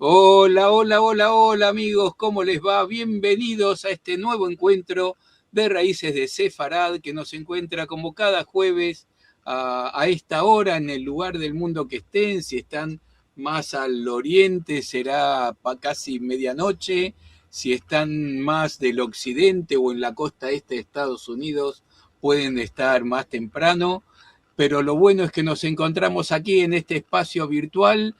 Hola, hola, hola, hola amigos, ¿cómo les va? Bienvenidos a este nuevo encuentro de Raíces de Sefarad que nos encuentra como cada jueves a esta hora en el lugar del mundo que estén. Si están más al oriente será casi medianoche, si están más del occidente o en la costa este de Estados Unidos pueden estar más temprano, pero lo bueno es que nos encontramos aquí en este espacio virtual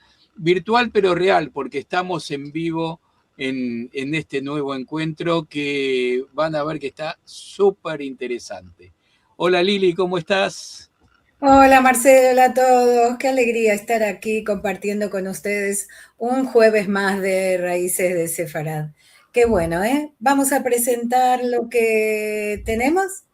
pero real, porque estamos en vivo en este nuevo encuentro que van a ver que está súper interesante. Hola Lili, ¿cómo estás? Hola Marcelo, hola a todos. Qué alegría estar aquí compartiendo con ustedes un jueves más de Raíces de Sefarad. Qué bueno, ¿eh? Vamos a presentar lo que tenemos.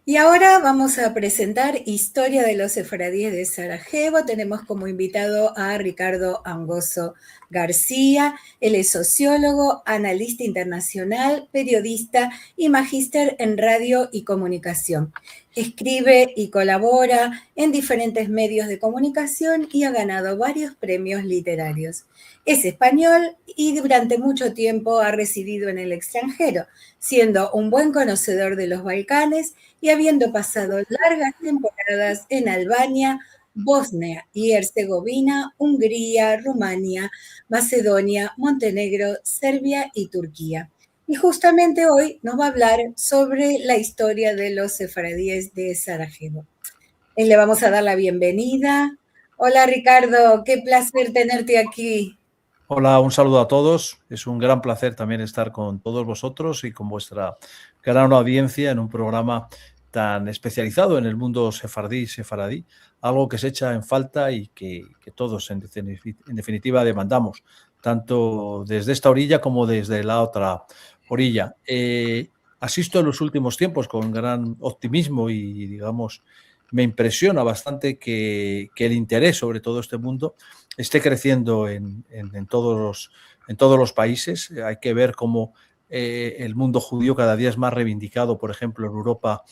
Y ahora vamos a presentar Historia de los Sefaradíes de Sarajevo. Tenemos como invitado a Ricardo Angoso García. Él es sociólogo, analista internacional, periodista y magíster en radio y comunicación. Escribe y colabora en diferentes medios de comunicación y ha ganado varios premios literarios. Es español y durante mucho tiempo ha residido en el extranjero, siendo un buen conocedor de los Balcanes y habiendo pasado largas temporadas en Albania, Bosnia y Herzegovina, Hungría, Rumania, Macedonia, Montenegro, Serbia y Turquía. Y justamente hoy nos va a hablar sobre la historia de los sefaradíes de Sarajevo. Le vamos a dar la bienvenida. Hola Ricardo, qué placer tenerte aquí. Hola, un saludo a todos. Es un gran placer también estar con todos vosotros y con vuestra gran audiencia en un programa tan especializado en el mundo sefardí y sefaradí, algo que se echa en falta y que todos en definitiva demandamos, tanto desde esta orilla como desde la otra orilla. Asisto en los últimos tiempos con gran optimismo y, digamos, me impresiona bastante que el interés sobre todo este mundo esté creciendo en todos los países. Hay que ver cómo el mundo judío cada día es más reivindicado, por ejemplo, en Europa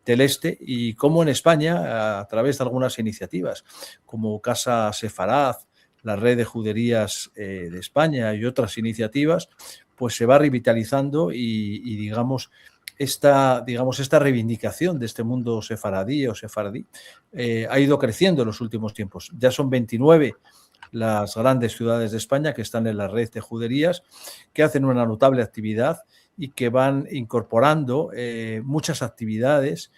del Este, y cómo en España, a través de algunas iniciativas, como Casa Sefarad, la red de juderías de España y otras iniciativas, pues se va revitalizando y esta reivindicación de este mundo sefaradí o sefardí ha ido creciendo en los últimos tiempos. Ya son 29 las grandes ciudades de España que están en la red de juderías, que hacen una notable actividad y que van incorporando muchas actividades,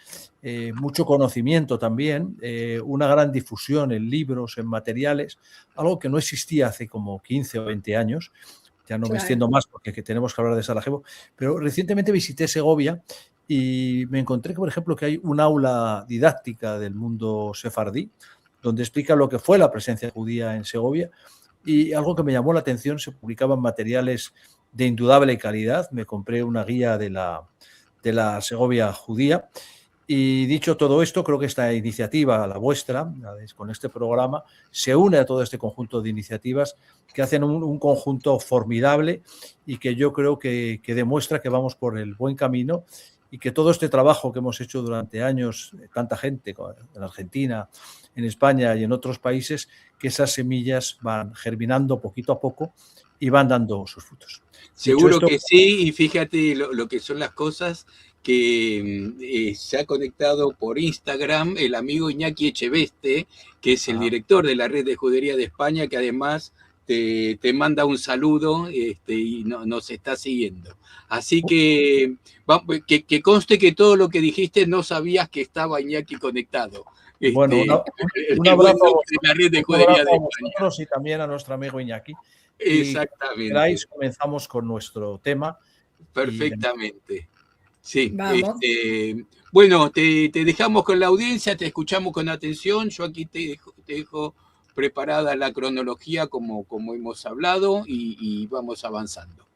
mucho conocimiento también, una gran difusión en libros, en materiales, algo que no existía hace como 15 o 20 años. Ya no me extiendo más porque tenemos que hablar de Sarajevo, pero recientemente visité Segovia y me encontré, por ejemplo, que hay un aula didáctica del mundo sefardí, donde explica lo que fue la presencia judía en Segovia, y algo que me llamó la atención, se publicaban materiales de indudable calidad. Me compré una guía de la Segovia judía. Y dicho todo esto, creo que esta iniciativa, la vuestra, con este programa, se une a todo este conjunto de iniciativas que hacen un conjunto formidable y que yo creo que demuestra que vamos por el buen camino y que todo este trabajo que hemos hecho durante años, tanta gente en Argentina, en España y en otros países, que esas semillas van germinando poquito a poco y van dando sus frutos. Dicho Seguro esto, que sí, y fíjate lo que son las cosas que se ha conectado por Instagram el amigo Iñaki Echeveste, que es el director de la red de judería de España, que además te manda un saludo y nos está siguiendo. Así que conste que todo lo que dijiste no sabías que estaba Iñaki conectado. bueno, un El buen abrazo a nombre de vosotros, la red de judería de España. y también a nuestro amigo Iñaki. Y si Exactamente, queráis, comenzamos con nuestro tema. Y perfectamente. Sí, Vamos. bueno, te dejamos con la audiencia, te escuchamos con atención. Yo aquí te dejo preparada la cronología como hemos hablado y vamos avanzando.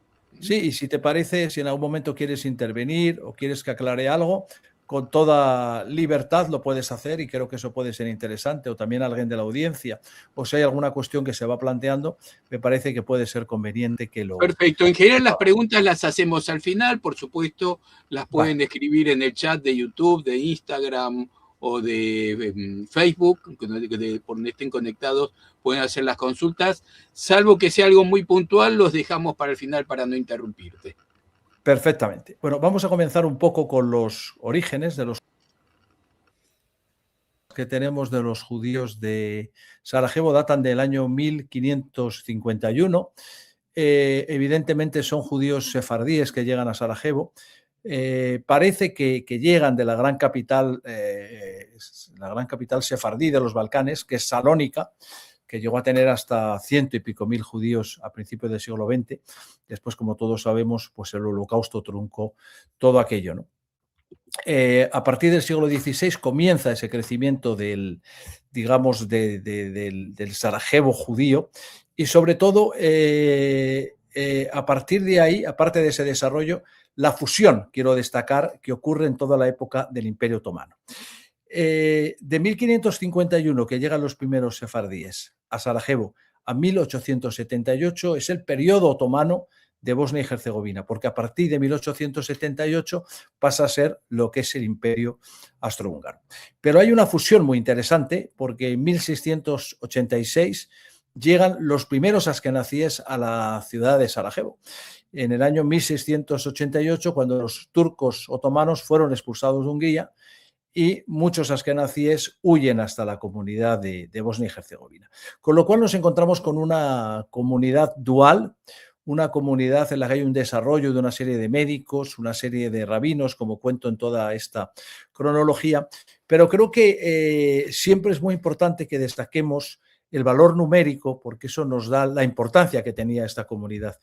sí, y si te parece, si en algún momento quieres intervenir o quieres que aclare algo, con toda libertad lo puedes hacer, y creo que eso puede ser interesante, o también alguien de la audiencia, o si hay alguna cuestión que se va planteando, me parece que puede ser conveniente que lo... Perfecto. En general las preguntas las hacemos al final, por supuesto, las Vale. pueden escribir en el chat de YouTube, de Instagram o de Facebook, por donde estén conectados, pueden hacer las consultas. Salvo que sea algo muy puntual, los dejamos para el final para no interrumpirte. Perfectamente. Bueno, vamos a comenzar un poco con los orígenes de los que tenemos de los judíos de Sarajevo. Datan del año 1551. Evidentemente son judíos sefardíes que llegan a Sarajevo. Parece que llegan de la gran capital sefardí de los Balcanes, que es Salónica, que llegó a tener hasta 100 y pico mil judíos a principios del siglo XX. Después, como todos sabemos, pues el Holocausto truncó todo aquello, ¿no? A partir del siglo XVI comienza ese crecimiento del Sarajevo judío y sobre todo a partir de ahí, aparte de ese desarrollo, la fusión, quiero destacar, que ocurre en toda la época del Imperio Otomano. De 1551, que llegan los primeros sefardíes a Sarajevo, a 1878, es el periodo otomano de Bosnia y Herzegovina, porque a partir de 1878 pasa a ser lo que es el Imperio Austrohúngaro. Pero hay una fusión muy interesante, porque en 1686 llegan los primeros askenazíes a la ciudad de Sarajevo. En el año 1688, cuando los turcos otomanos fueron expulsados de Hungría, y muchos askenazíes huyen hasta la comunidad de Bosnia y Herzegovina. Con lo cual nos encontramos con una comunidad dual, una comunidad en la que hay un desarrollo de una serie de médicos, una serie de rabinos, como cuento en toda esta cronología, pero creo que siempre es muy importante que destaquemos el valor numérico, porque eso nos da la importancia que tenía esta comunidad.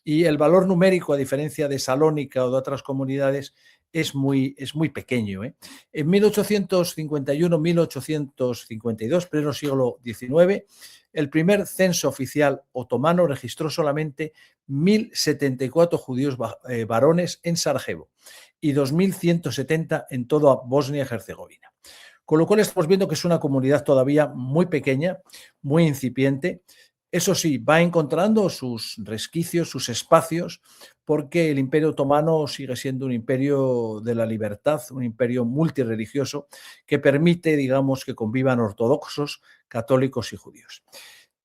Y el valor numérico, a diferencia de Salónica o de otras comunidades, es muy pequeño. En 1851-1852, pleno siglo XIX, el primer censo oficial otomano registró solamente 1.074 judíos varones en Sarajevo y 2.170 en toda Bosnia y Herzegovina. Con lo cual estamos viendo que es una comunidad todavía muy pequeña, muy incipiente. Eso sí, va encontrando sus resquicios, sus espacios, porque el Imperio Otomano sigue siendo un imperio de la libertad, un imperio multirreligioso que permite, digamos, que convivan ortodoxos, católicos y judíos.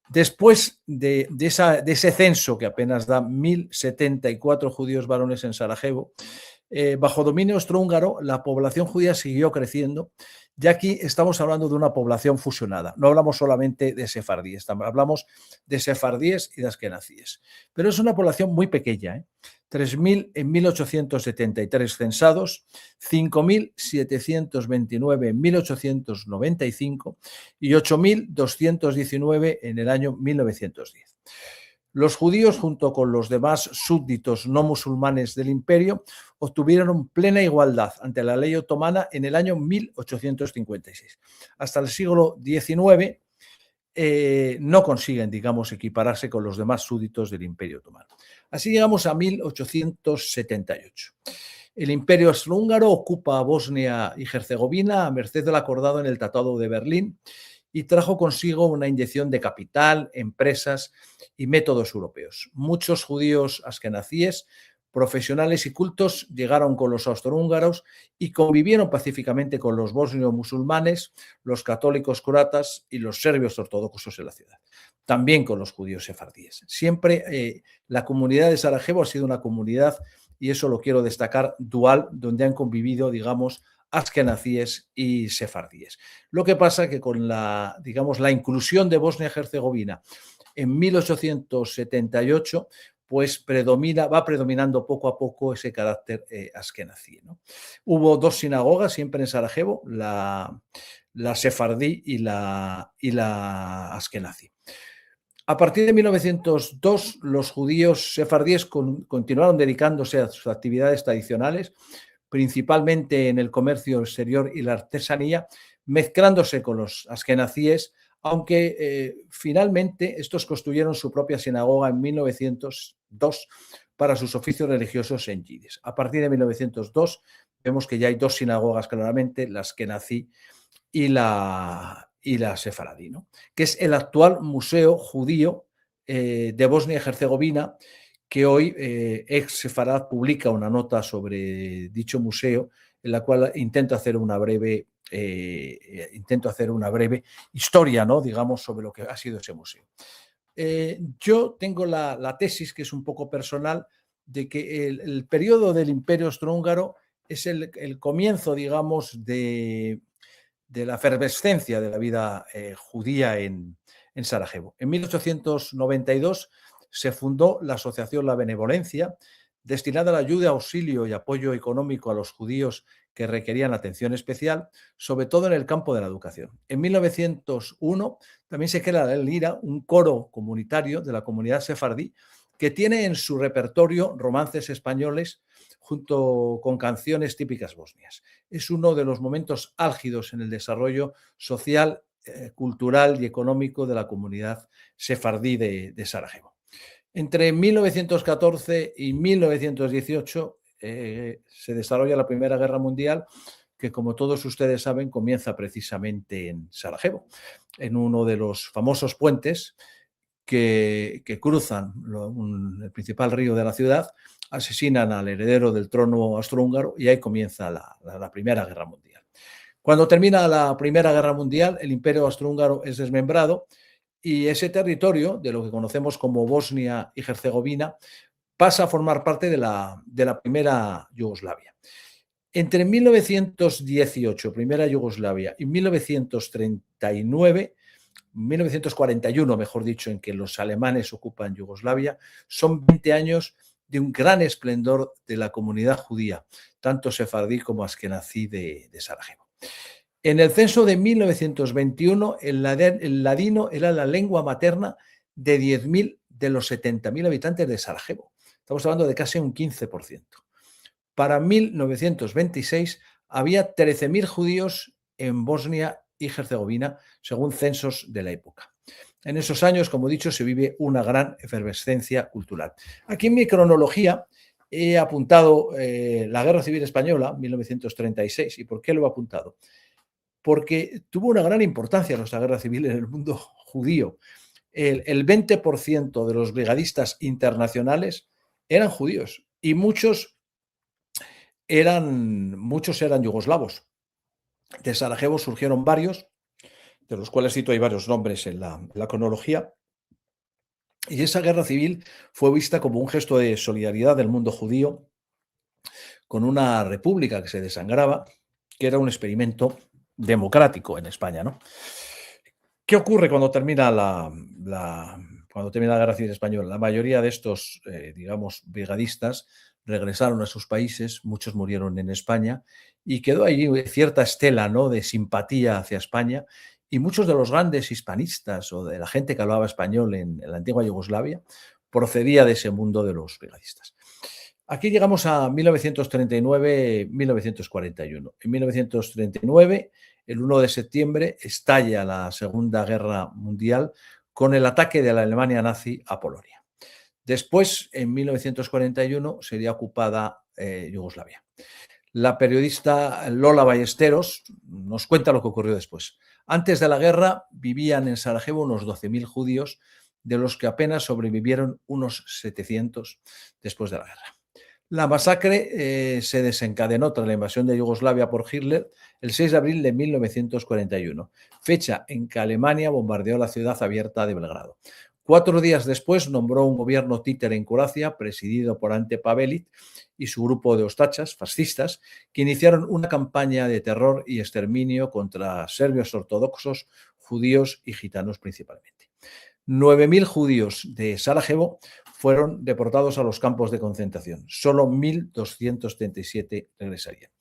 Después de ese censo, que apenas da 1.074 judíos varones en Sarajevo, bajo dominio austrohúngaro, la población judía siguió creciendo. Ya aquí estamos hablando de una población fusionada. No hablamos solamente de sefardíes, hablamos de sefardíes y de askenazíes. Pero es una población muy pequeña, 3.000 en 1873 censados, 5.729 en 1895 y 8.219 en el año 1910. Los judíos, junto con los demás súbditos no musulmanes del imperio, obtuvieron plena igualdad ante la ley otomana en el año 1856. Hasta el siglo XIX no consiguen, digamos, equipararse con los demás súbditos del imperio otomano. Así llegamos a 1878. El imperio austrohúngaro ocupa Bosnia y Herzegovina a merced del acordado en el Tratado de Berlín y trajo consigo una inyección de capital, empresas y métodos europeos. Muchos judíos askenazíes, profesionales y cultos, llegaron con los austrohúngaros y convivieron pacíficamente con los bosnios musulmanes, los católicos croatas y los serbios ortodoxos en la ciudad. También con los judíos sefardíes. Siempre la comunidad de Sarajevo ha sido una comunidad, y eso lo quiero destacar, dual, donde han convivido, digamos, askenazíes y sefardíes. Lo que pasa que con la inclusión de Bosnia y Herzegovina en 1878, pues va predominando poco a poco ese carácter askenazí, ¿no? Hubo dos sinagogas siempre en Sarajevo, la sefardí y la askenazí. A partir de 1902, los judíos sefardíes continuaron dedicándose a sus actividades tradicionales, principalmente en el comercio exterior y la artesanía, mezclándose con los askenazíes, aunque finalmente estos construyeron su propia sinagoga en 1902 para sus oficios religiosos en yidis. A partir de 1902 vemos que ya hay dos sinagogas claramente, la askenazí y la sefaradí, ¿no? Que es el actual Museo Judío de Bosnia y Herzegovina, que hoy Ex Sefarad publica una nota sobre dicho museo, en la cual intento hacer una breve intento hacer una breve historia, ¿no?, digamos, sobre lo que ha sido ese museo. Yo tengo la tesis, que es un poco personal, de que el periodo del Imperio Austrohúngaro es el comienzo, digamos, de la efervescencia de la vida judía en Sarajevo. En 1892 se fundó la Asociación La Benevolencia, destinada a la ayuda, auxilio y apoyo económico a los judíos que requerían atención especial, sobre todo en el campo de la educación. En 1901 también se crea el IRA, un coro comunitario de la comunidad sefardí, que tiene en su repertorio romances españoles junto con canciones típicas bosnias. Es uno de los momentos álgidos en el desarrollo social, cultural y económico de la comunidad sefardí de Sarajevo. Entre 1914 y 1918 se desarrolla la Primera Guerra Mundial, que, como todos ustedes saben, comienza precisamente en Sarajevo, en uno de los famosos puentes que cruzan el principal río de la ciudad, asesinan al heredero del trono austrohúngaro y ahí comienza la Primera Guerra Mundial. Cuando termina la Primera Guerra Mundial, el Imperio Austrohúngaro es desmembrado y ese territorio, de lo que conocemos como Bosnia y Herzegovina, pasa a formar parte de la primera Yugoslavia. Entre 1918, primera Yugoslavia, y 1941, mejor dicho, en que los alemanes ocupan Yugoslavia, son 20 años de un gran esplendor de la comunidad judía, tanto sefardí como askenazí de Sarajevo. En el censo de 1921, el ladino era la lengua materna de 10.000 de los 70.000 habitantes de Sarajevo. Estamos hablando de casi un 15%. Para 1926 había 13.000 judíos en Bosnia y Herzegovina, según censos de la época. En esos años, como he dicho, se vive una gran efervescencia cultural. Aquí en mi cronología he apuntado la Guerra Civil Española, 1936. ¿Y por qué lo he apuntado? Porque tuvo una gran importancia nuestra Guerra Civil en el mundo judío. El 20% de los brigadistas internacionales eran judíos y muchos eran yugoslavos. De Sarajevo surgieron varios, de los cuales cito hay varios nombres en la cronología, y esa guerra civil fue vista como un gesto de solidaridad del mundo judío con una república que se desangraba, que era un experimento democrático en España, ¿no? ¿Qué ocurre cuando termina la Guerra Civil Española? La mayoría de estos, digamos, brigadistas regresaron a sus países, muchos murieron en España y quedó allí cierta estela, ¿no?, de simpatía hacia España, y muchos de los grandes hispanistas o de la gente que hablaba español en la antigua Yugoslavia procedía de ese mundo de los brigadistas. Aquí llegamos a 1939-1941. En 1939, el 1 de septiembre, estalla la Segunda Guerra Mundial con el ataque de la Alemania nazi a Polonia. Después, en 1941, sería ocupada Yugoslavia. La periodista Lola Ballesteros nos cuenta lo que ocurrió después. Antes de la guerra vivían en Sarajevo unos 12.000 judíos, de los que apenas sobrevivieron unos 700 después de la guerra. La masacre se desencadenó tras la invasión de Yugoslavia por Hitler el 6 de abril de 1941, fecha en que Alemania bombardeó la ciudad abierta de Belgrado. 4 días después nombró un gobierno títere en Croacia, presidido por Ante Pavelić y su grupo de ostachas fascistas, que iniciaron una campaña de terror y exterminio contra serbios ortodoxos, judíos y gitanos principalmente. 9.000 judíos de Sarajevo fueron deportados a los campos de concentración. Solo 1.237 regresarían.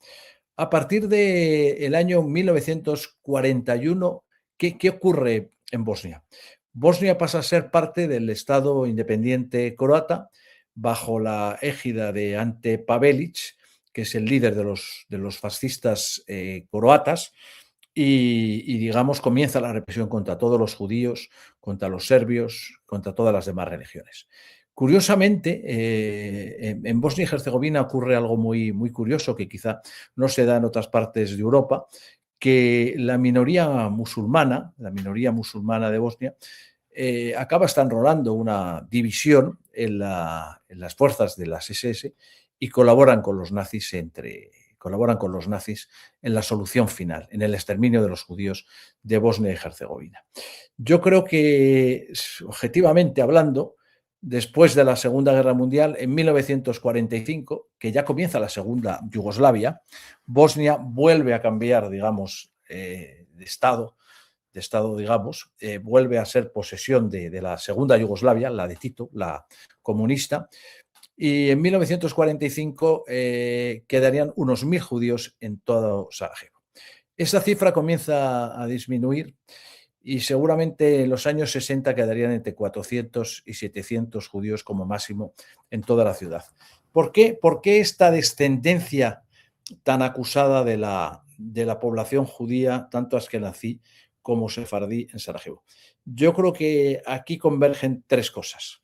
A partir del año 1941, ¿qué ocurre en Bosnia? Bosnia pasa a ser parte del Estado independiente croata bajo la égida de Ante Pavelić, que es el líder de los fascistas croatas, y digamos comienza la represión contra todos los judíos, contra los serbios, contra todas las demás religiones. Curiosamente, en Bosnia y Herzegovina ocurre algo muy, muy curioso que quizá no se da en otras partes de Europa, que la minoría musulmana de Bosnia, acaba enrolando una división en las fuerzas de las SS y colaboran con los nazis colaboran con los nazis en la solución final, en el exterminio de los judíos de Bosnia y Herzegovina. Yo creo que, objetivamente hablando, después de la Segunda Guerra Mundial, en 1945, que ya comienza la Segunda Yugoslavia, Bosnia vuelve a cambiar, digamos, de estado, digamos, vuelve a ser posesión de la Segunda Yugoslavia, la de Tito, la comunista, y en 1945 quedarían unos 1.000 judíos en todo Sarajevo. Esa cifra comienza a disminuir y seguramente en los años 60 quedarían entre 400 y 700 judíos como máximo en toda la ciudad. ¿Por qué esta descendencia tan acusada de la población judía, tanto askenazí como sefardí en Sarajevo? Yo creo que aquí convergen tres cosas.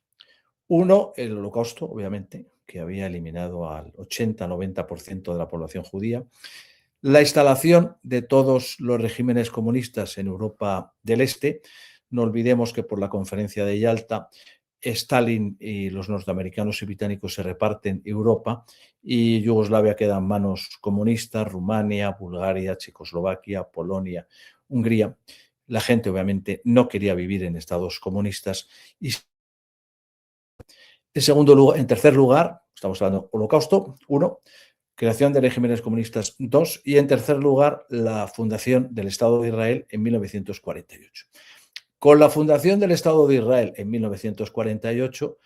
Uno, el Holocausto, obviamente, que había eliminado al 80-90% de la población judía. La instalación de todos los regímenes comunistas en Europa del Este. No olvidemos que por la conferencia de Yalta, Stalin y los norteamericanos y británicos se reparten Europa y Yugoslavia queda en manos comunistas, Rumania, Bulgaria, Checoslovaquia, Polonia, Hungría. La gente obviamente no quería vivir en estados comunistas y en tercer lugar, estamos hablando Holocausto, 1, creación de regímenes comunistas, 2, y en tercer lugar, la fundación del Estado de Israel en 1948. Con la fundación del Estado de Israel en 1948,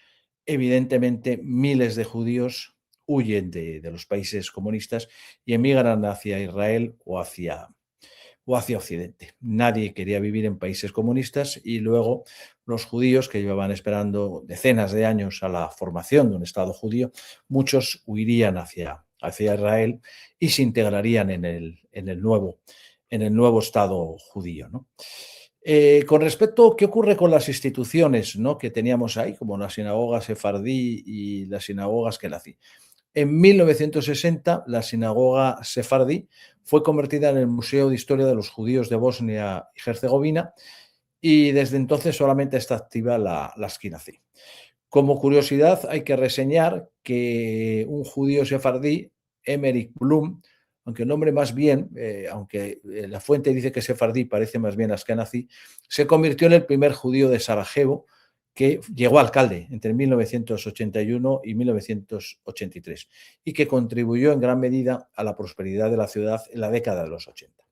evidentemente miles de judíos huyen de los países comunistas y emigran hacia Israel o hacia Occidente. Nadie quería vivir en países comunistas y luego los judíos que llevaban esperando decenas de años a la formación de un Estado judío, muchos huirían hacia Israel y se integrarían en el nuevo Estado judío, ¿no? Con respecto a qué ocurre con las instituciones, ¿no?, que teníamos ahí, como la sinagoga sefardí y las sinagogas askenazí. En 1960, la sinagoga sefardí fue convertida en el Museo de Historia de los Judíos de Bosnia y Herzegovina y desde entonces solamente está activa la askenazí. Como curiosidad, hay que reseñar que un judío sefardí, Emmerich Blum, aunque el nombre más bien, aunque la fuente dice que sefardí parece más bien askenazí, se convirtió en el primer judío de Sarajevo que llegó a alcalde entre 1981 y 1983 y que contribuyó en gran medida a la prosperidad de la ciudad en la década de los 80.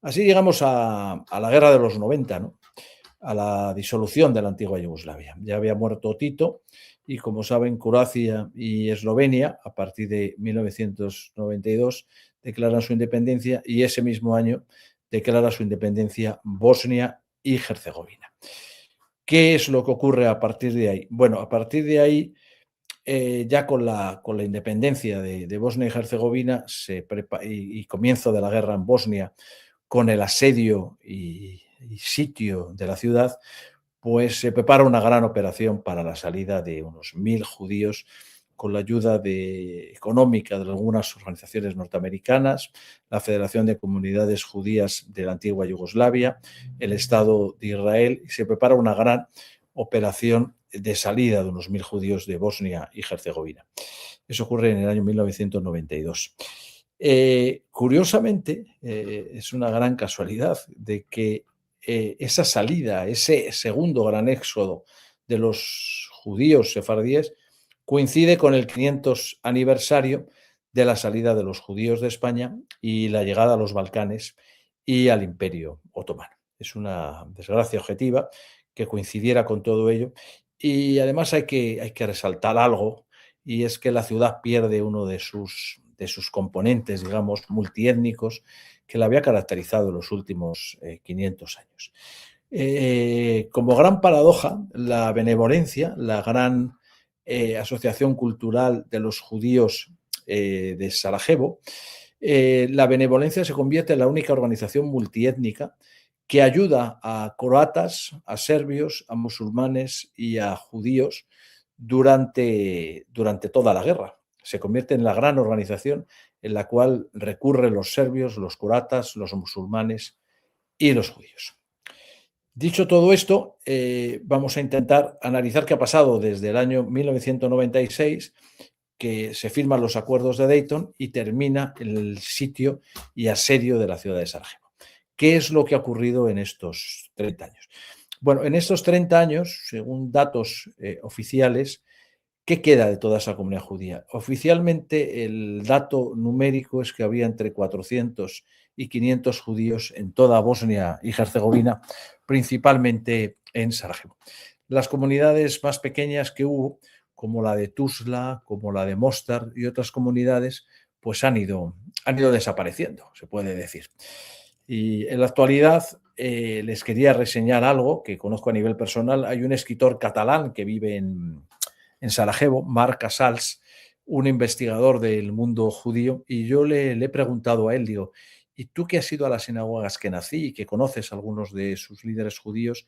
Así llegamos a la guerra de los 90, ¿no?, a la disolución de la antigua Yugoslavia. Ya había muerto Tito y, como saben, Croacia y Eslovenia, a partir de 1992, declaran su independencia y ese mismo año declara su independencia Bosnia y Herzegovina. ¿Qué es lo que ocurre a partir de ahí? Bueno, a partir de ahí, ya con la independencia de Bosnia y Herzegovina y comienzo de la guerra en Bosnia, con el asedio y sitio de la ciudad, pues se prepara una gran operación para la salida de unos 1.000 judíos con la ayuda económica de algunas organizaciones norteamericanas, la Federación de Comunidades Judías de la antigua Yugoslavia, el Estado de Israel, y se prepara una gran operación de salida de unos 1.000 judíos de Bosnia y Herzegovina. Eso ocurre en el año 1992. Curiosamente, es una gran casualidad de que esa salida, ese segundo gran éxodo de los judíos sefardíes, coincide con el 500 aniversario de la salida de los judíos de España y la llegada a los Balcanes y al Imperio Otomano. Es una desgracia objetiva que coincidiera con todo ello y además hay que resaltar algo, y es que la ciudad pierde uno de sus componentes, digamos, multiétnicos que la había caracterizado en los últimos 500 años. Como gran paradoja, la benevolencia, la gran asociación cultural de los judíos de Sarajevo, la benevolencia se convierte en la única organización multiétnica que ayuda a croatas, a serbios, a musulmanes y a judíos durante toda la guerra. Se convierte en la gran organización en la cual recurren los serbios, los croatas, los musulmanes y los judíos. Dicho todo esto, vamos a intentar analizar qué ha pasado desde el año 1996, que se firman los acuerdos de Dayton y termina el sitio y asedio de la ciudad de Sarajevo. ¿Qué es lo que ha ocurrido en estos 30 años? Bueno, en estos 30 años, según datos oficiales, ¿qué queda de toda esa comunidad judía? Oficialmente el dato numérico es que había entre 400 y 500 judíos en toda Bosnia y Herzegovina, principalmente en Sarajevo. Las comunidades más pequeñas que hubo, como la de Tuzla, como la de Mostar y otras comunidades, pues han ido desapareciendo, se puede decir. Y en la actualidad les quería reseñar algo que conozco a nivel personal. Hay un escritor catalán que vive en Sarajevo, Marc Casals, un investigador del mundo judío, y yo le he preguntado a él, digo, ¿y tú que has ido a las sinagogas que nací y que conoces a algunos de sus líderes judíos,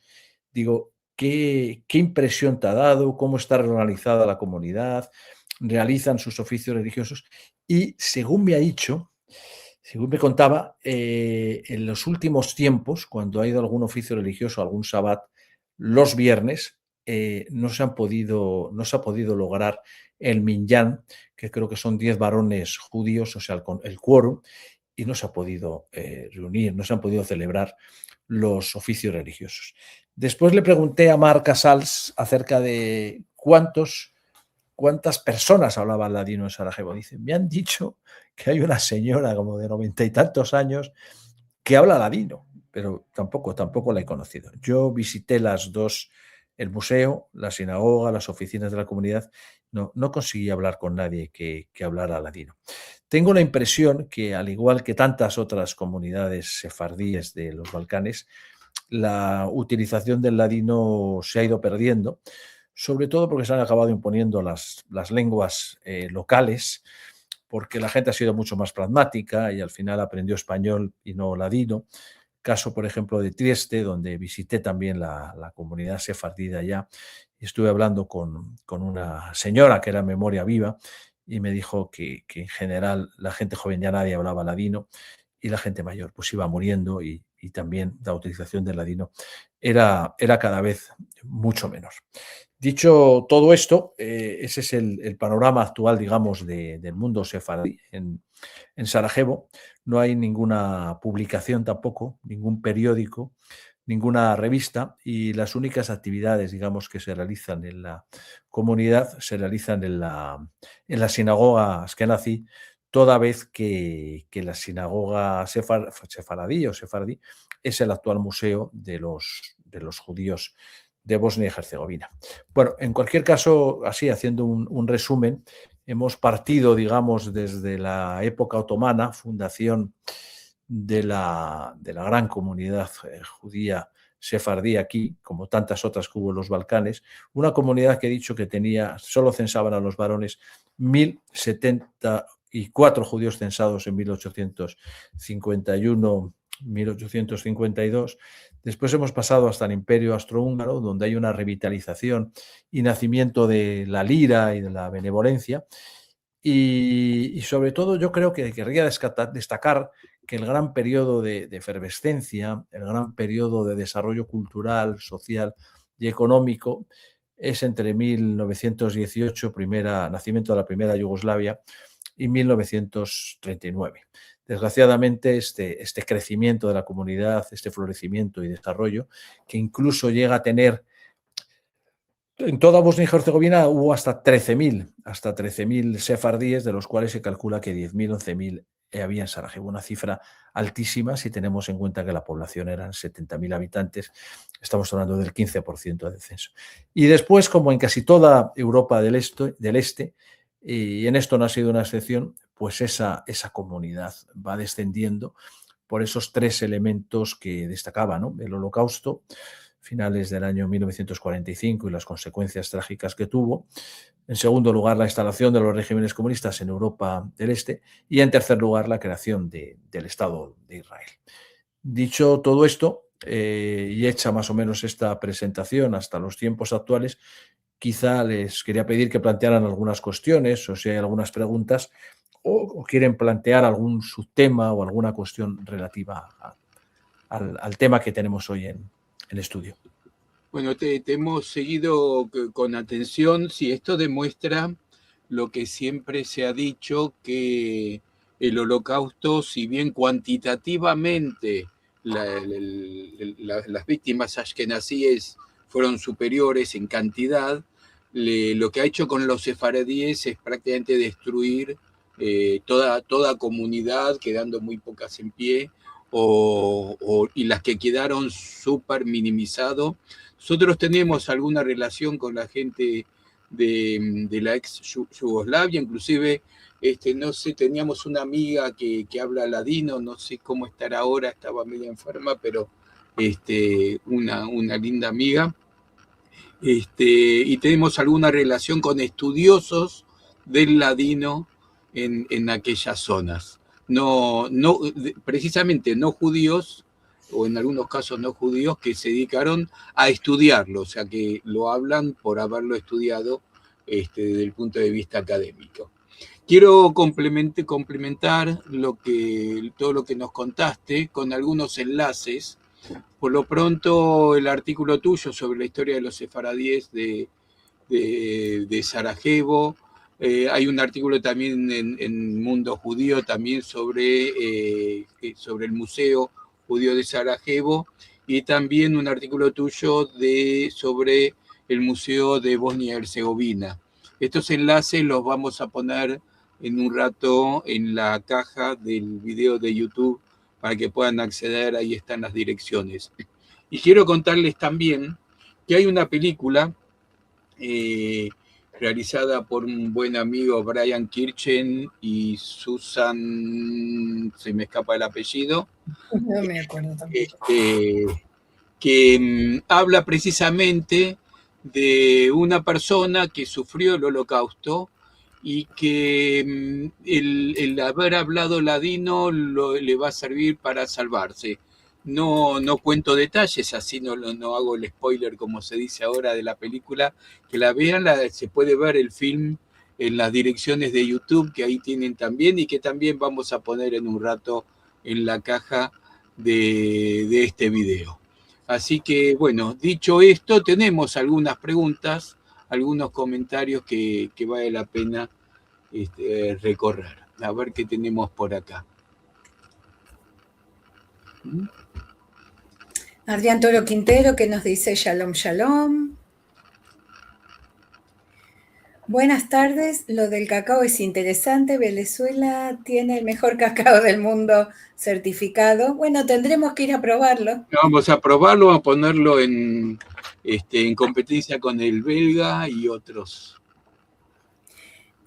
digo, ¿qué impresión te ha dado? ¿Cómo está organizada la comunidad? ¿Realizan sus oficios religiosos? Y según me ha dicho, según me contaba, en los últimos tiempos, cuando ha ido algún oficio religioso, algún sabbat, los viernes, no se ha podido lograr el minyan, que creo que son 10 varones judíos, o sea, el quórum, y no se ha podido reunir, no se han podido celebrar los oficios religiosos. Después le pregunté a Marc Casals acerca de cuántas personas hablaban ladino en Sarajevo. Dice, me han dicho que hay una señora como de 90 y tantos años que habla ladino, pero tampoco la he conocido. Yo visité las dos, el museo, la sinagoga, las oficinas de la comunidad. No conseguí hablar con nadie que hablara ladino. Tengo la impresión que, al igual que tantas otras comunidades sefardíes de los Balcanes, la utilización del ladino se ha ido perdiendo, sobre todo porque se han acabado imponiendo las lenguas locales, porque la gente ha sido mucho más pragmática y al final aprendió español y no ladino. Caso, por ejemplo, de Trieste, donde visité también la comunidad sefardí de allá y estuve hablando con una señora que era memoria viva y me dijo que en general la gente joven ya nadie hablaba ladino y la gente mayor pues iba muriendo y también la utilización del ladino era cada vez mucho menos. Dicho todo esto, ese es el panorama actual, digamos, del mundo sefardí en Sarajevo. No hay ninguna publicación tampoco, ningún periódico, ninguna revista, y las únicas actividades, digamos, que se realizan en la comunidad se realizan en la sinagoga Askenazí, toda vez que la sinagoga sefaradí o sefardí es el actual museo de los judíos de Bosnia y Herzegovina. Bueno, en cualquier caso, así haciendo un resumen, hemos partido, digamos, desde la época otomana, fundación de la gran comunidad judía sefardí aquí, como tantas otras que hubo en los Balcanes, una comunidad que he dicho que solo censaban a los varones 1074 judíos censados en 1851, 1852. Después hemos pasado hasta el Imperio Austrohúngaro, donde hay una revitalización y nacimiento de la lira y de la benevolencia. Y sobre todo yo creo que querría destacar que el gran periodo de efervescencia, el gran periodo de desarrollo cultural, social y económico es entre 1918, nacimiento de la primera Yugoslavia, y 1939. Desgraciadamente, este crecimiento de la comunidad, este florecimiento y desarrollo, que incluso llega a tener, en toda Bosnia y Herzegovina hubo hasta 13.000 sefardíes, de los cuales se calcula que 10.000, 11.000 había en Sarajevo, una cifra altísima si tenemos en cuenta que la población eran 70.000 habitantes, estamos hablando del 15% de descenso. Y después, como en casi toda Europa del Este, y en esto no ha sido una excepción, pues esa comunidad va descendiendo por esos tres elementos que destacaba, ¿no? El Holocausto, finales del año 1945 y las consecuencias trágicas que tuvo. En segundo lugar, la instalación de los regímenes comunistas en Europa del Este. Y en tercer lugar, la creación del Estado de Israel. Dicho todo esto, y hecha más o menos esta presentación hasta los tiempos actuales, quizá les quería pedir que plantearan algunas cuestiones o si hay algunas preguntas o quieren plantear algún subtema o alguna cuestión relativa al tema que tenemos hoy en el estudio. Bueno, te hemos seguido con atención. Sí, esto demuestra lo que siempre se ha dicho, que el Holocausto, si bien cuantitativamente las víctimas ashkenazíes fueron superiores en cantidad, lo que ha hecho con los sefaradíes es prácticamente destruir toda comunidad, quedando muy pocas en pie, y las que quedaron súper minimizado. Nosotros tenemos alguna relación con la gente de la ex Yugoslavia, inclusive, no sé, teníamos una amiga que habla ladino, no sé cómo estará ahora, estaba medio enferma, pero una linda amiga. Y tenemos alguna relación con estudiosos del ladino en aquellas zonas. Precisamente no judíos, o en algunos casos no judíos, que se dedicaron a estudiarlo, o sea que lo hablan por haberlo estudiado desde el punto de vista académico. Quiero complementar todo lo que nos contaste con algunos enlaces. Por lo pronto, el artículo tuyo sobre la historia de los sefaradíes de Sarajevo. Hay un artículo también en Mundo Judío también sobre el Museo Judío de Sarajevo, y también un artículo tuyo sobre el Museo de Bosnia y Herzegovina. Estos enlaces los vamos a poner en un rato en la caja del video de YouTube para que puedan acceder, ahí están las direcciones. Y quiero contarles también que hay una película realizada por un buen amigo, Brian Kirchen, y Susan, se me escapa el apellido. No me acuerdo tampoco. Que habla precisamente de una persona que sufrió el Holocausto y que el haber hablado ladino le va a servir para salvarse. No cuento detalles, así no hago el spoiler, como se dice ahora, de la película. Que la vean, se puede ver el film en las direcciones de YouTube, que ahí tienen también, y que también vamos a poner en un rato en la caja de este video. Así que, bueno, dicho esto, tenemos algunas preguntas, algunos comentarios que vale la pena recorrer. A ver qué tenemos por acá. Adrián Toro Quintero, que nos dice Shalom, Shalom. Buenas tardes, lo del cacao es interesante. Venezuela tiene el mejor cacao del mundo certificado. Bueno, tendremos que ir a probarlo. Vamos a probarlo, vamos a ponerlo en competencia con el belga y otros.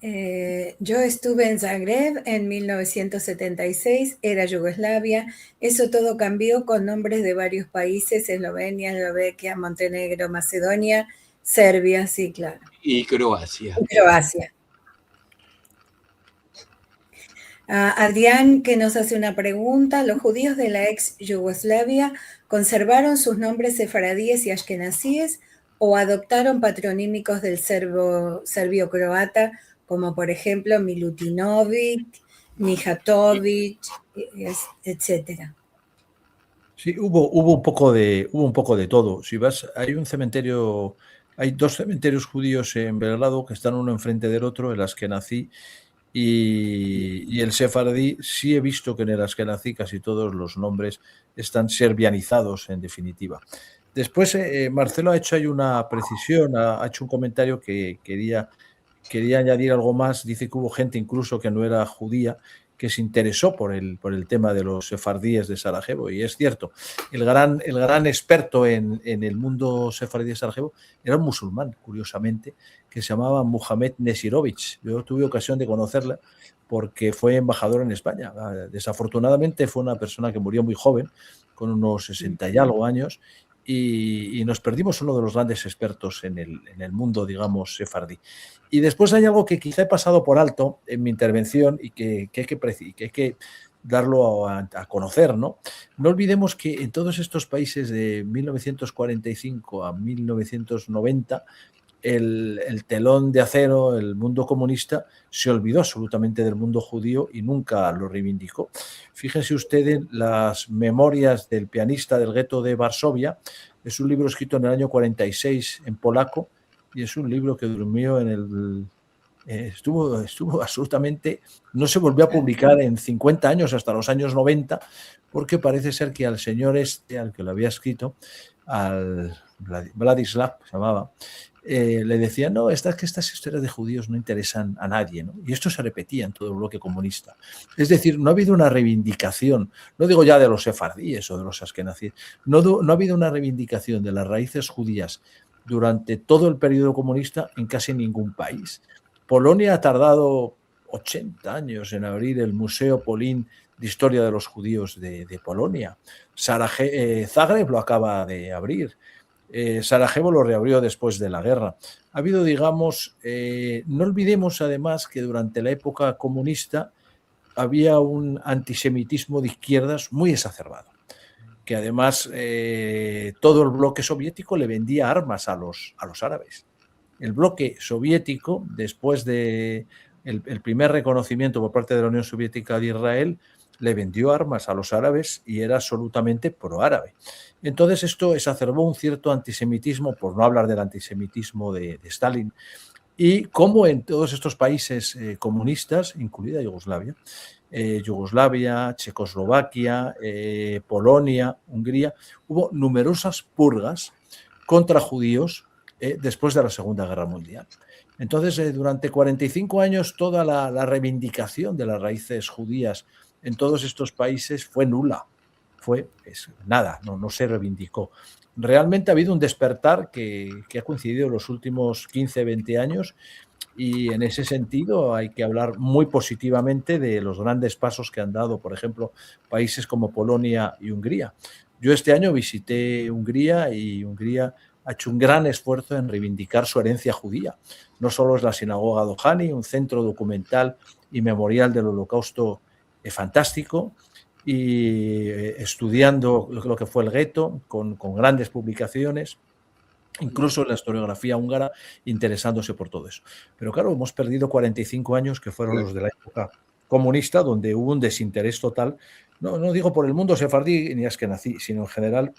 Yo estuve en Zagreb en 1976, era Yugoslavia. Eso todo cambió con nombres de varios países: Eslovenia, Eslovaquia, Montenegro, Macedonia, Serbia, sí, claro. Y Croacia. Croacia. Adrián, que nos hace una pregunta: ¿los judíos de la ex Yugoslavia conservaron sus nombres sefaradíes y ashkenazíes o adoptaron patronímicos del serbio-croata, como por ejemplo Milutinovic, Mijatovic, etcétera? Sí, hubo un poco de todo. Si vas, hay dos cementerios judíos en Belgrado que están uno enfrente del otro, el Ashkenazí y el Sefardí. Sí he visto que en el Ashkenazí casi todos los nombres están serbianizados, en definitiva. Después, Marcelo ha hecho ahí una precisión, ha hecho un comentario que quería añadir algo más. Dice que hubo gente incluso que no era judía que se interesó por el tema de los sefardíes de Sarajevo, y es cierto. El gran experto en el mundo sefardí de Sarajevo era un musulmán, curiosamente, que se llamaba Muhammad Nesirovic. Yo tuve ocasión de conocerla porque fue embajador en España. Desafortunadamente fue una persona que murió muy joven, con unos 60 y algo años, y nos perdimos uno de los grandes expertos en el mundo, digamos, sefardí. Y después hay algo que quizá he pasado por alto en mi intervención y que hay que darlo a conocer, ¿no? No olvidemos que en todos estos países de 1945 a 1990, el telón de acero, el mundo comunista, se olvidó absolutamente del mundo judío y nunca lo reivindicó. Fíjense ustedes las memorias del pianista del gueto de Varsovia. Es un libro escrito en el año 46 en polaco, y es un libro que durmió en el Estuvo absolutamente, no se volvió a publicar en 50 años, hasta los años 90, porque parece ser que al señor al que lo había escrito, al Vladislav, se llamaba, le decían, no, que estas historias de judíos no interesan a nadie, ¿no? Y esto se repetía en todo el bloque comunista. Es decir, no ha habido una reivindicación, no digo ya de los sefardíes o de los askenazíes, no ha habido una reivindicación de las raíces judías durante todo el periodo comunista en casi ningún país. Polonia ha tardado 80 años en abrir el Museo Polín de Historia de los Judíos de Polonia. Zagreb lo acaba de abrir. Sarajevo lo reabrió después de la guerra. Ha habido, digamos, no olvidemos además que durante la época comunista había un antisemitismo de izquierdas muy exacerbado, que además todo el bloque soviético le vendía armas a los árabes. El bloque soviético, después de el primer reconocimiento por parte de la Unión Soviética de Israel, le vendió armas a los árabes y era absolutamente proárabe. Entonces esto exacerbó un cierto antisemitismo, por no hablar del antisemitismo de Stalin, y como en todos estos países comunistas, incluida Yugoslavia, Checoslovaquia, Polonia, Hungría, hubo numerosas purgas contra judíos después de la Segunda Guerra Mundial. Entonces, durante 45 años, toda la reivindicación de las raíces judías en todos estos países fue nula, nada, no se reivindicó. Realmente ha habido un despertar que ha coincidido en los últimos 15, 20 años y en ese sentido hay que hablar muy positivamente de los grandes pasos que han dado, por ejemplo, países como Polonia y Hungría. Yo este año visité Hungría y Hungría ha hecho un gran esfuerzo en reivindicar su herencia judía. No solo es la sinagoga Dohany, un centro documental y memorial del Holocausto fantástico, y estudiando lo que fue el gueto con grandes publicaciones, incluso en la historiografía húngara, interesándose por todo eso. Pero claro, hemos perdido 45 años que fueron los de la época comunista, donde hubo un desinterés total, no digo por el mundo sefardí ni askenazí, sino en general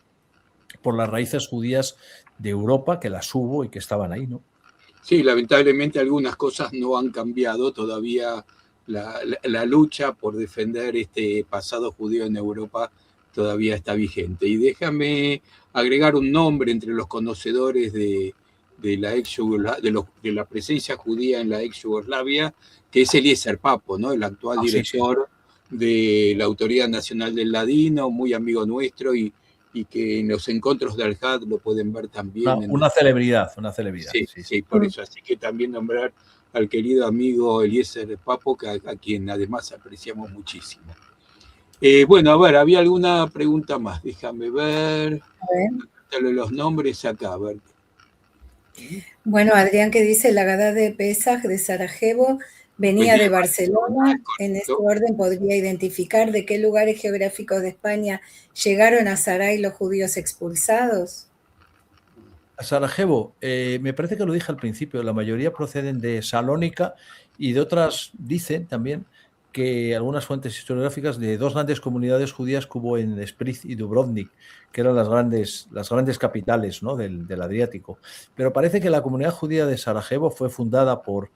por las raíces judías de Europa, que las hubo y que estaban ahí, ¿no? Sí, lamentablemente algunas cosas no han cambiado todavía. La lucha por defender este pasado judío en Europa todavía está vigente. Y déjame agregar un nombre entre los conocedores de la presencia judía en la ex Yugoslavia, que es Eliezer Papo, ¿no? El actual director de la Autoridad Nacional del Ladino, muy amigo nuestro, y que en los encuentros de Al-Had lo pueden ver también. Una celebridad. Sí, por eso. Así que también nombrar al querido amigo Eliezer Papo, a quien además apreciamos muchísimo. Bueno, a ver, había alguna pregunta más. Déjame ver. Los nombres acá, a ver. Bueno, Adrián, que dice la Gadá de Pesaj de Sarajevo venía de Barcelona. En este orden podría identificar de qué lugares geográficos de España llegaron a Saray los judíos expulsados. A Sarajevo, me parece que lo dije al principio, la mayoría proceden de Salónica y de otras, dicen también que algunas fuentes historiográficas de dos grandes comunidades judías que hubo en Split y Dubrovnik, que eran las grandes capitales, ¿no? del Adriático. Pero parece que la comunidad judía de Sarajevo fue fundada por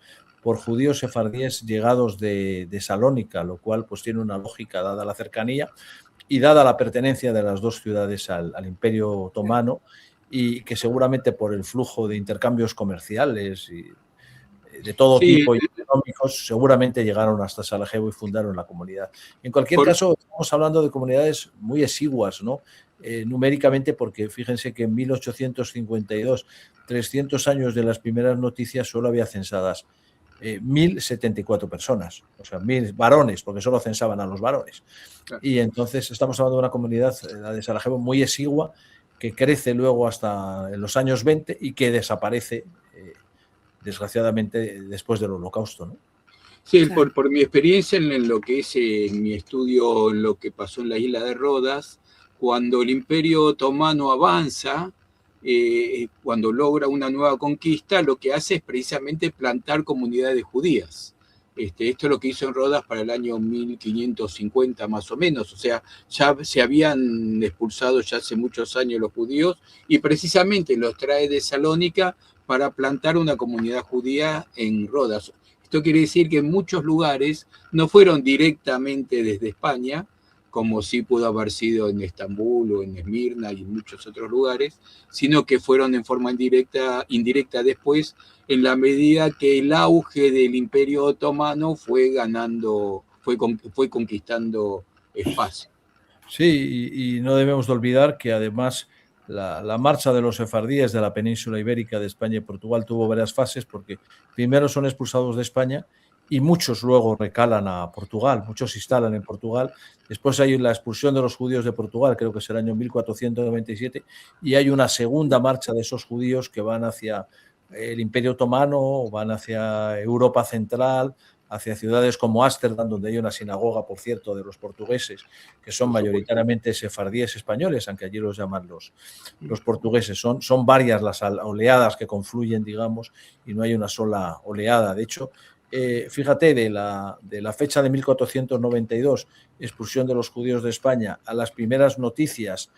judíos sefardíes llegados de Salónica, lo cual pues tiene una lógica dada la cercanía y dada la pertenencia de las dos ciudades al Imperio Otomano, y que seguramente por el flujo de intercambios comerciales y de todo tipo y económicos seguramente llegaron hasta Sarajevo y fundaron la comunidad. En cualquier caso, estamos hablando de comunidades muy exiguas, ¿no? Numéricamente, porque fíjense que en 1852, 300 años de las primeras noticias, solo había censadas 1.074 personas, o sea, 1.000 varones, porque solo censaban a los varones. Y entonces estamos hablando de una comunidad, la de Sarajevo, muy exigua, que crece luego hasta en los años 20 y que desaparece, desgraciadamente, después del Holocausto, ¿no? Sí, por mi experiencia en lo que es mi estudio, en lo que pasó en la isla de Rodas, cuando el Imperio Otomano avanza, cuando logra una nueva conquista, lo que hace es precisamente plantar comunidades judías. Esto es lo que hizo en Rodas para el año 1550 más o menos, o sea, ya se habían expulsado ya hace muchos años los judíos y precisamente los trae de Salónica para plantar una comunidad judía en Rodas. Esto quiere decir que en muchos lugares no fueron directamente desde España, como sí pudo haber sido en Estambul o en Esmirna y en muchos otros lugares, sino que fueron en forma indirecta después, en la medida que el auge del Imperio Otomano fue conquistando espacio. Sí, y no debemos de olvidar que además la marcha de los sefardíes de la península ibérica de España y Portugal tuvo varias fases, porque primero son expulsados de España y muchos luego recalan a Portugal, muchos se instalan en Portugal. Después hay la expulsión de los judíos de Portugal, creo que es el año 1497, y hay una segunda marcha de esos judíos que van hacia el Imperio Otomano, van hacia Europa Central, hacia ciudades como Ámsterdam, donde hay una sinagoga, por cierto, de los portugueses, que son mayoritariamente sefardíes españoles, aunque allí los llaman los portugueses. Son varias las oleadas que confluyen, digamos, y no hay una sola oleada. De hecho, fíjate, de la fecha de 1492, expulsión de los judíos de España, a las primeras noticias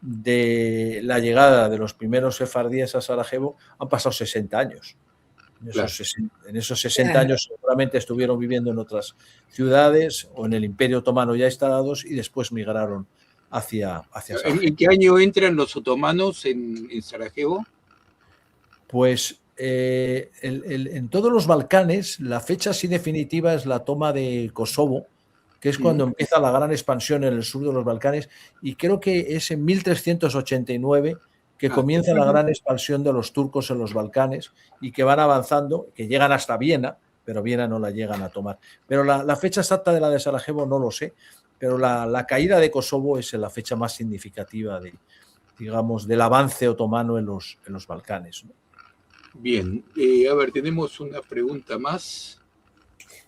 de la llegada de los primeros sefardíes a Sarajevo, han pasado 60 años. En esos 60 años seguramente estuvieron viviendo en otras ciudades o en el Imperio Otomano ya instalados y después migraron hacia Sarajevo. ¿En qué año entran los otomanos en Sarajevo? Pues en todos los Balcanes la fecha así definitiva es la toma de Kosovo, que es cuando empieza la gran expansión en el sur de los Balcanes, y creo que es en 1389 que comienza la gran expansión de los turcos en los Balcanes y que van avanzando, que llegan hasta Viena, pero Viena no la llegan a tomar. Pero la fecha exacta de la de Sarajevo no lo sé, pero la caída de Kosovo es la fecha más significativa digamos, del avance otomano en los Balcanes, ¿no? Bien, a ver, tenemos una pregunta más.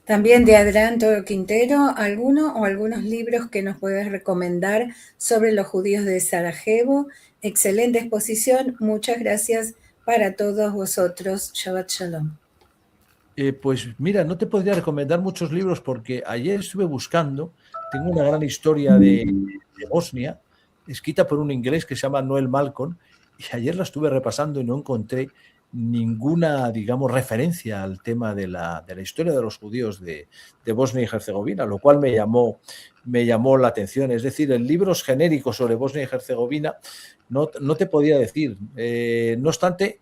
También de Adrián Toro Quintero, ¿alguno o algunos libros que nos puedes recomendar sobre los judíos de Sarajevo? Excelente exposición, muchas gracias para todos vosotros. Shabbat Shalom. Pues mira, no te podría recomendar muchos libros porque ayer estuve buscando, tengo una gran historia de Bosnia, escrita por un inglés que se llama Noel Malcolm, y ayer la estuve repasando y no encontré ninguna, digamos, referencia al tema de la historia de los judíos de Bosnia y Herzegovina, lo cual me llamó la atención. Es decir, en libros genéricos sobre Bosnia y Herzegovina no te podía decir. No obstante,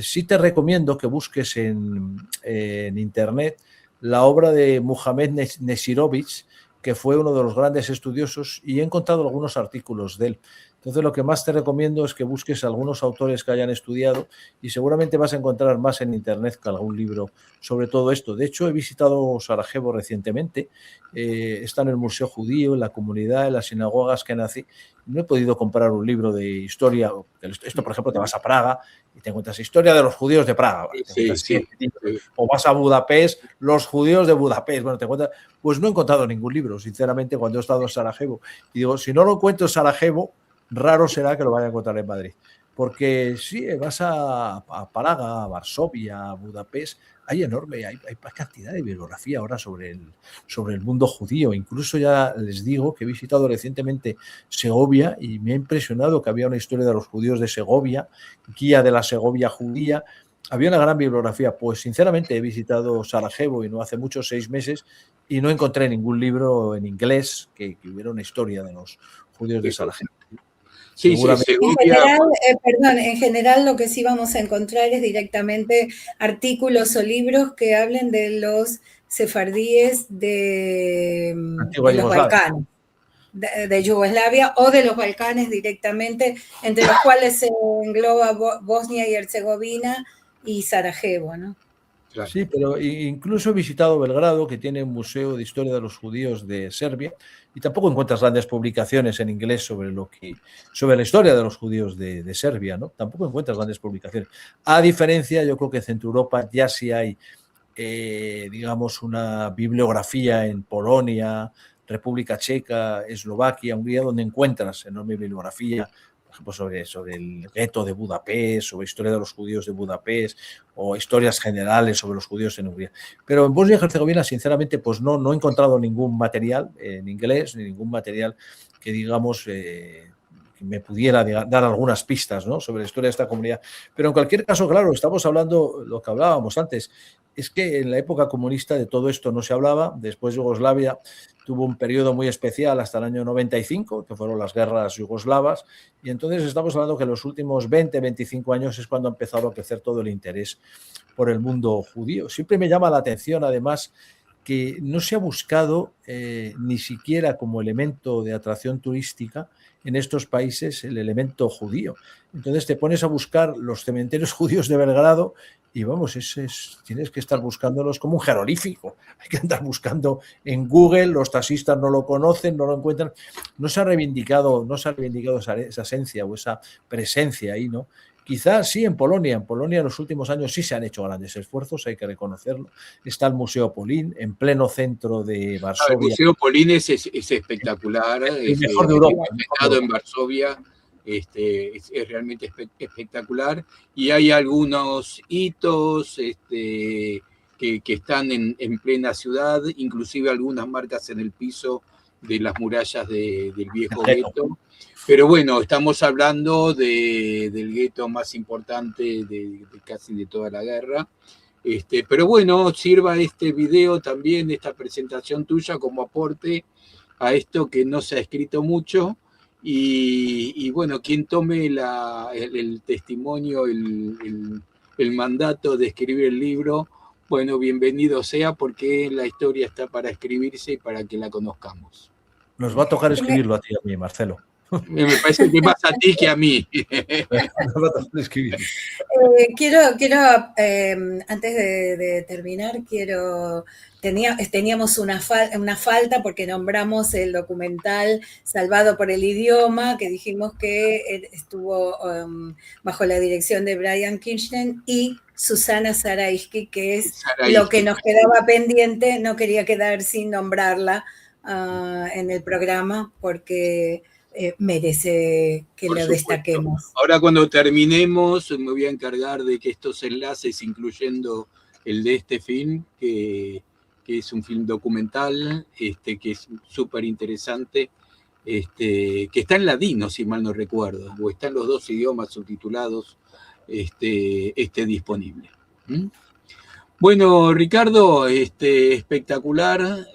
sí te recomiendo que busques en internet la obra de Muhammad Nesirovich, que fue uno de los grandes estudiosos, y he encontrado algunos artículos de él. Entonces, lo que más te recomiendo es que busques algunos autores que hayan estudiado y seguramente vas a encontrar más en internet que algún libro sobre todo esto. De hecho, he visitado Sarajevo recientemente, está en el Museo Judío, en la comunidad, en las sinagogas que nací. No he podido comprar un libro de historia. Esto, por ejemplo, te vas a Praga y te encuentras historia de los judíos de Praga. Sí. O vas a Budapest, los judíos de Budapest. Bueno, te encuentras. Pues no he encontrado ningún libro, sinceramente, cuando he estado en Sarajevo. Y digo, si no lo encuentro en Sarajevo, raro será que lo vaya a encontrar en Madrid. Porque sí, vas a Praga, a Varsovia, a Budapest, hay cantidad de bibliografía ahora sobre el mundo judío. Incluso ya les digo que he visitado recientemente Segovia y me ha impresionado que había una historia de los judíos de Segovia, guía de la Segovia judía. Había una gran bibliografía. Pues sinceramente he visitado Sarajevo y no hace mucho, 6 meses, y no encontré ningún libro en inglés que hubiera una historia de los judíos de Sarajevo. Sí, en general lo que sí vamos a encontrar es directamente artículos o libros que hablen de los sefardíes de los Balcanes, de Yugoslavia o de los Balcanes directamente, entre los cuales se engloba Bosnia y Herzegovina y Sarajevo, ¿no? Claro. Sí, pero incluso he visitado Belgrado, que tiene un museo de historia de los judíos de Serbia, y tampoco encuentras grandes publicaciones en inglés sobre la historia de los judíos de Serbia, ¿no? Tampoco encuentras grandes publicaciones. A diferencia, yo creo que en Centro Europa ya sí hay, digamos, una bibliografía en Polonia, República Checa, Eslovaquia, Hungría, donde encuentras enorme bibliografía, por ejemplo, sobre el gueto de Budapest, sobre la historia de los judíos de Budapest, o historias generales sobre los judíos en Hungría. Pero en Bosnia y Herzegovina, sinceramente, pues no he encontrado ningún material en inglés, ni ningún material que, digamos, que me pudiera dar algunas pistas, ¿no?, sobre la historia de esta comunidad. Pero en cualquier caso, claro, estamos hablando, lo que hablábamos antes, es que en la época comunista de todo esto no se hablaba. Después Yugoslavia tuvo un periodo muy especial hasta el año 95, que fueron las guerras yugoslavas, y entonces estamos hablando que en los últimos 20, 25 años es cuando ha empezado a crecer todo el interés por el mundo judío. Siempre me llama la atención, además, que no se ha buscado ni siquiera como elemento de atracción turística en estos países el elemento judío. Entonces te pones a buscar los cementerios judíos de Belgrado y vamos, tienes que estar buscándolos como un jeroglífico. Hay que andar buscando en Google, los taxistas no lo conocen, no lo encuentran. No se ha reivindicado esa esencia o esa presencia ahí, ¿no? Quizás sí en Polonia. En Polonia en los últimos años sí se han hecho grandes esfuerzos, hay que reconocerlo. Está el Museo Polín, en pleno centro de Varsovia. El Museo Polín es espectacular. El mejor de Europa. Estado en Varsovia. Es realmente espectacular. Y hay algunos hitos que están en plena ciudad, inclusive algunas marcas en el piso de las murallas del viejo gueto. Pero bueno, estamos hablando del gueto más importante de casi de toda la guerra. Pero bueno, sirva este video también, esta presentación tuya, como aporte a esto que no se ha escrito mucho. Y bueno, quien tome el testimonio, el mandato de escribir el libro, bueno, bienvenido sea, porque la historia está para escribirse y para que la conozcamos. Nos va a tocar escribirlo a ti y a mí, Marcelo. Me parece que más a ti que a mí. Quiero antes de terminar, teníamos una falta porque nombramos el documental Salvado por el Idioma, que dijimos que estuvo bajo la dirección de Brian Kirsten y Susana Zaraisky, que es lo que nos quedaba pendiente. No quería quedar sin nombrarla en el programa porque merece que lo destaquemos. Ahora cuando terminemos me voy a encargar de que estos enlaces, incluyendo el de este film, que es un film documental, que es súper interesante, que está en ladino, si mal no recuerdo, o está en los dos idiomas subtitulados, esté disponible. Bueno, Ricardo, espectacular,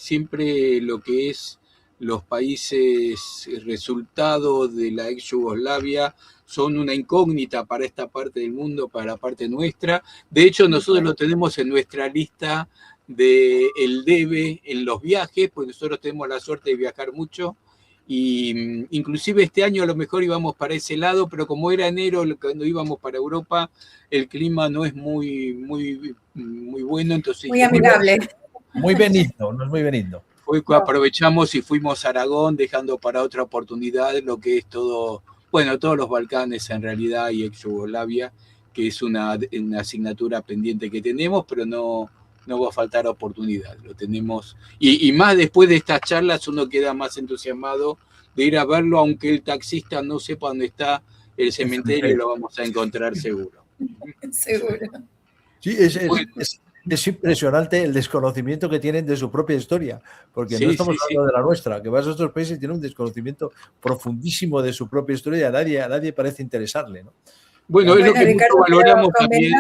siempre lo que es los países resultados de la ex Yugoslavia son una incógnita para esta parte del mundo, para la parte nuestra. De hecho, nosotros lo tenemos en nuestra lista del debe en los viajes, pues nosotros tenemos la suerte de viajar mucho, y inclusive este año a lo mejor íbamos para ese lado, pero como era enero cuando íbamos para Europa, el clima no es muy bueno, entonces muy amigable. Muy benigno, no es muy benigno. Aprovechamos y fuimos a Aragón, dejando para otra oportunidad lo que es todo, bueno, todos los Balcanes en realidad y ex Yugoslavia, que es una asignatura pendiente que tenemos, pero no va a faltar oportunidad, lo tenemos. Y más después de estas charlas uno queda más entusiasmado de ir a verlo, aunque el taxista no sepa dónde está el cementerio, lo vamos a encontrar seguro. Seguro. Sí, es impresionante el desconocimiento que tienen de su propia historia, porque no estamos hablando de la nuestra, que vas a otros países y tienen un desconocimiento profundísimo de su propia historia y a nadie parece interesarle, ¿no? Bueno, es lo que Ricardo, valoramos también.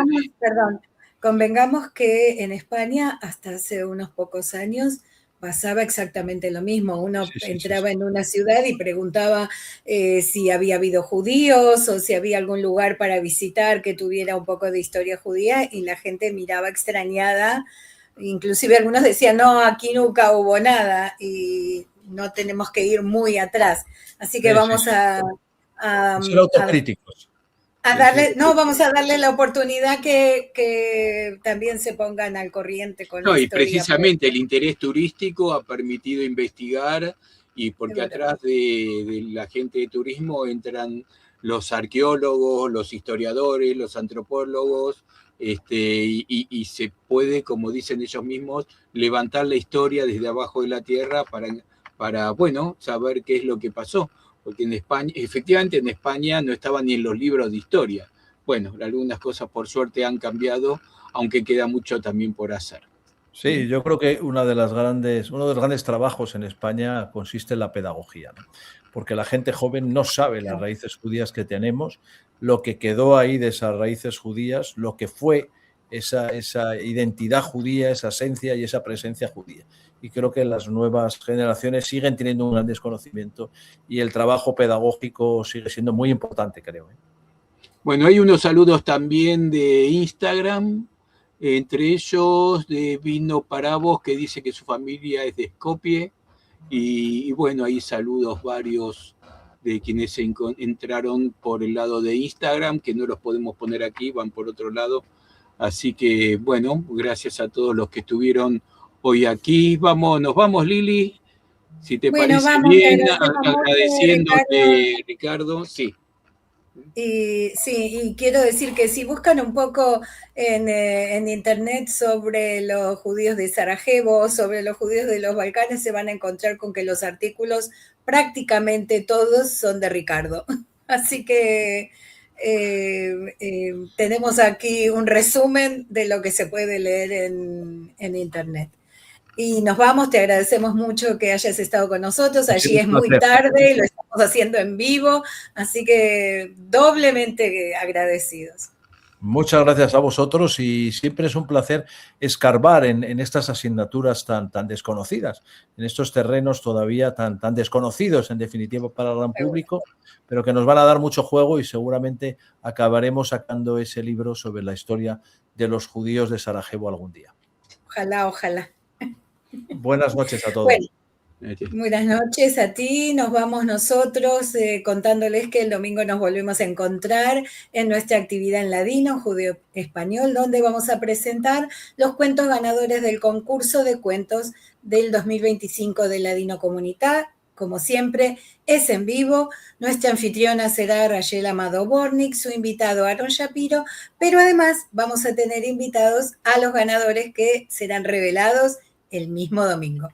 Convengamos que en España hasta hace unos pocos años pasaba exactamente lo mismo. Uno entraba en una ciudad y preguntaba si había habido judíos o si había algún lugar para visitar que tuviera un poco de historia judía, y la gente miraba extrañada. Inclusive algunos decían, no, aquí nunca hubo nada y no tenemos que ir muy atrás. Así que vamos a ser autocríticos. Vamos a darle la oportunidad que también se pongan al corriente con la historia. Y precisamente el interés turístico ha permitido investigar, y porque atrás de la gente de turismo entran los arqueólogos, los historiadores, los antropólogos, y se puede, como dicen ellos mismos, levantar la historia desde abajo de la tierra para bueno, saber qué es lo que pasó. Porque en España, efectivamente en España no estaba ni en los libros de historia. Bueno, algunas cosas por suerte han cambiado, aunque queda mucho también por hacer. Sí, yo creo que uno de los grandes trabajos en España consiste en la pedagogía, ¿no? Porque la gente joven no sabe las raíces judías que tenemos, lo que quedó ahí de esas raíces judías, lo que fue esa identidad judía, esa esencia y esa presencia judía. Y creo que las nuevas generaciones siguen teniendo un gran desconocimiento y el trabajo pedagógico sigue siendo muy importante, creo. Bueno, hay unos saludos también de Instagram, entre ellos de Vino para Vos, que dice que su familia es de Skopje, y bueno, hay saludos varios de quienes se entraron por el lado de Instagram, que no los podemos poner aquí, van por otro lado. Así que bueno, gracias a todos los que estuvieron hoy aquí. Nos vamos, Lili, si te Bueno, parece vamos, te bien, agradecemos mucho, agradeciéndote, Ricardo. Sí. Y sí, y quiero decir que si buscan un poco en internet sobre los judíos de Sarajevo, sobre los judíos de los Balcanes, se van a encontrar con que los artículos prácticamente todos son de Ricardo. Así que tenemos aquí un resumen de lo que se puede leer en internet. Y nos vamos, te agradecemos mucho que hayas estado con nosotros. Allí es muy tarde, lo estamos haciendo en vivo, así que doblemente agradecidos. Muchas gracias a vosotros y siempre es un placer escarbar en estas asignaturas tan desconocidas, en estos terrenos todavía tan desconocidos en definitiva para el gran público, pero que nos van a dar mucho juego y seguramente acabaremos sacando ese libro sobre la historia de los judíos de Sarajevo algún día. Ojalá, ojalá. Buenas noches a todos. Bueno, buenas noches a ti. Nos vamos nosotros contándoles que el domingo nos volvemos a encontrar en nuestra actividad en Ladino, Judeo Español, donde vamos a presentar los cuentos ganadores del concurso de cuentos del 2025 de Ladino Comunidad. Como siempre, es en vivo. Nuestra anfitriona será Rachel Amado Bornik, su invitado Aaron Shapiro, pero además vamos a tener invitados a los ganadores que serán revelados el mismo domingo.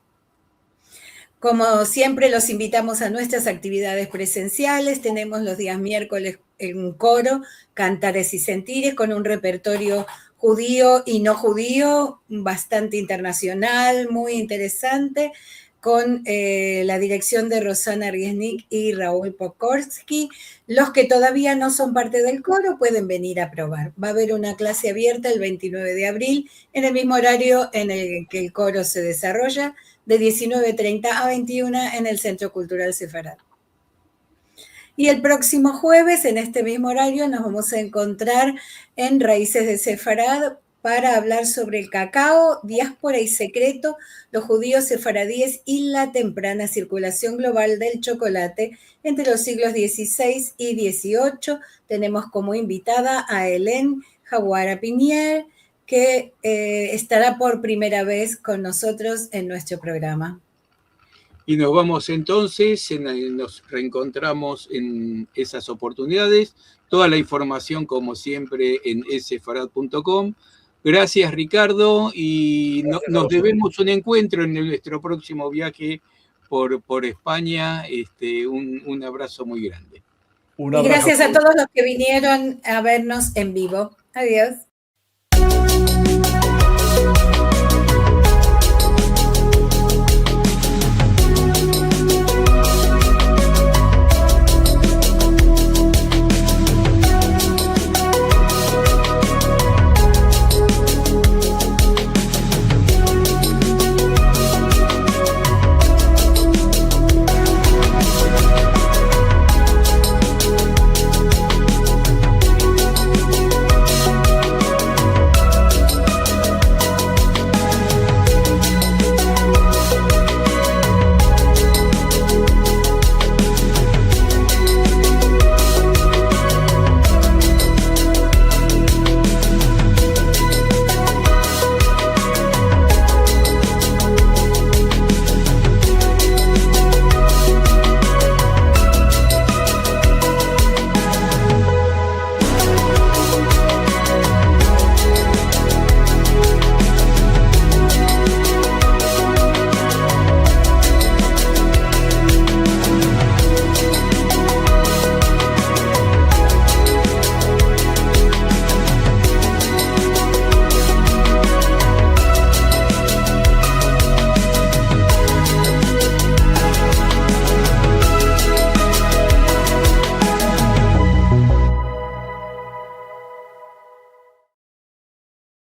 Como siempre, los invitamos a nuestras actividades presenciales. Tenemos los días miércoles un coro, Cantares y Sentires, con un repertorio judío y no judío, bastante internacional, muy interesante, con la dirección de Rosana Riesnik y Raúl Pokorsky. Los que todavía no son parte del coro pueden venir a probar. Va a haber una clase abierta el 29 de abril, en el mismo horario en el que el coro se desarrolla, de 19:30 a 21 en el Centro Cultural Sefarad. Y el próximo jueves, en este mismo horario, nos vamos a encontrar en Raíces de Sefarad para hablar sobre el cacao, diáspora y secreto, los judíos sefaradíes y la temprana circulación global del chocolate entre los siglos XVI y XVIII. Tenemos como invitada a Hélène Jaguara Pinier, que estará por primera vez con nosotros en nuestro programa. Y nos vamos entonces, nos reencontramos en esas oportunidades. Toda la información, como siempre, en sefarad.com. Gracias, Ricardo, y nos debemos un encuentro en nuestro próximo viaje por España. Un abrazo muy grande. Y gracias a todos los que vinieron a vernos en vivo. Adiós.